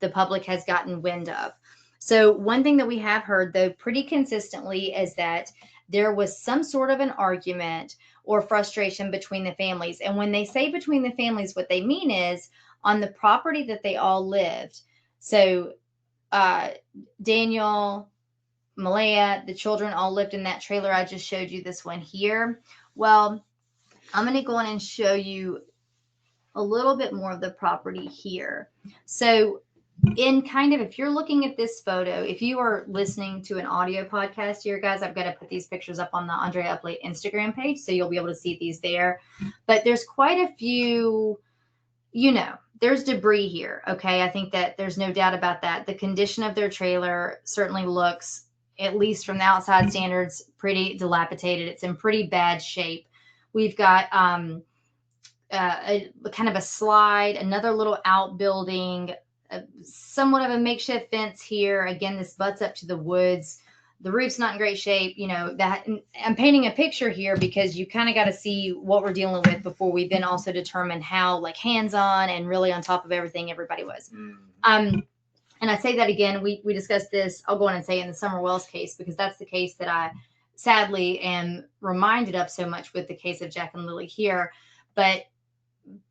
the public has gotten wind of. So one thing that we have heard, though, pretty consistently is that there was some sort of an argument or frustration between the families. And when they say between the families, what they mean is on the property that they all lived. So Daniel, Maleyah, the children all lived in that trailer. I just showed you this one here. Well, I'm going to go on and show you a little bit more of the property here. So in kind of, if you're looking at this photo, if you are listening to an audio podcast here, guys, I've got to put these pictures up on the Andrea Uplate Instagram page, so you'll be able to see these there. But there's quite a few, there's debris here. Okay. I think that there's no doubt about that. The condition of their trailer certainly looks, at least from the outside standards, pretty dilapidated. It's in pretty bad shape. We've got a kind of a slide, another little outbuilding, somewhat of a makeshift fence here. Again, this butts up to the woods. The roof's not in great shape. That I'm painting a picture here because you kind of got to see what we're dealing with before we then also determine how hands-on and really on top of everything everybody was. And I say that again, we discussed this, I'll go on and say in the Summer Wells case, because that's the case that I sadly am reminded of so much with the case of Jack and Lilly here. But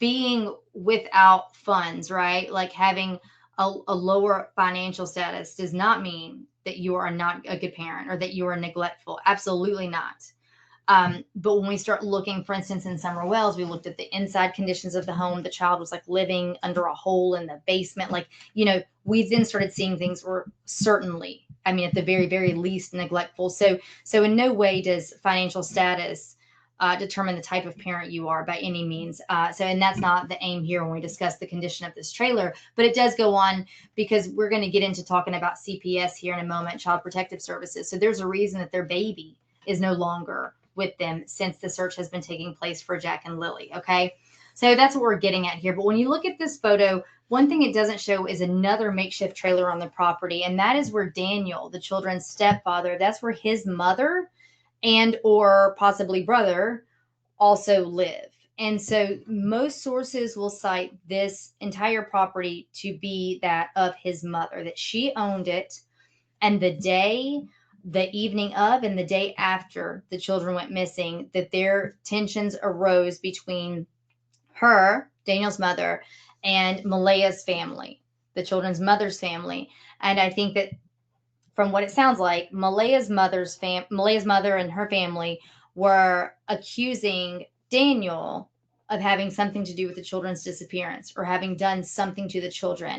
being without funds, right? Like having a lower financial status does not mean that you are not a good parent or that you are neglectful. Absolutely not. But when we start looking, for instance, in Summer Wells, we looked at the inside conditions of the home. The child was living under a hole in the basement. We then started seeing things were certainly, at the very, very least neglectful. So in no way does financial status determine the type of parent you are by any means. And that's not the aim here when we discuss the condition of this trailer, but it does go on because we're going to get into talking about CPS here in a moment, Child Protective Services. So there's a reason that their baby is no longer with them since the search has been taking place for Jack and Lilly. Okay. So that's what we're getting at here. But when you look at this photo, one thing it doesn't show is another makeshift trailer on the property. And that is where Daniel, the children's stepfather, that's where his mother and or possibly brother also live. And so most sources will cite this entire property to be that of his mother, that she owned it. And the evening of and the day after the children went missing, that their tensions arose between her, Daniel's mother, and Maleyah's family, the children's mother's family. And I think that from what it sounds like, Maleyah's mother and her family were accusing Daniel of having something to do with the children's disappearance or having done something to the children.